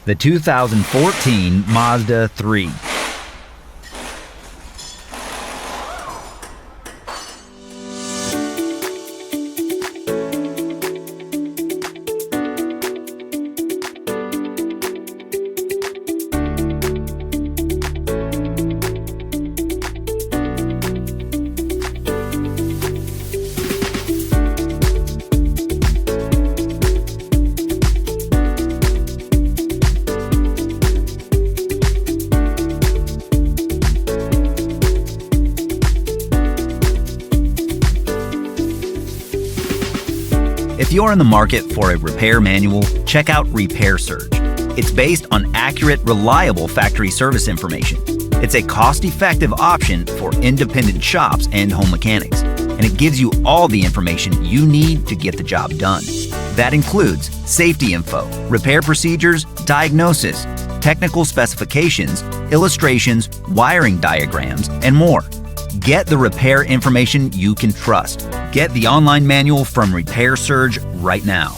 The 2014 Mazda 3. If you're in the market for a repair manual, check out Repair Surge. It's based on accurate, reliable factory service information. It's a cost-effective option for independent shops and home mechanics, and it gives you all the information you need to get the job done. That includes safety info, repair procedures, diagnosis, technical specifications, illustrations, wiring diagrams, and more. Get the repair information you can trust. Get the online manual from Repair Surge right now.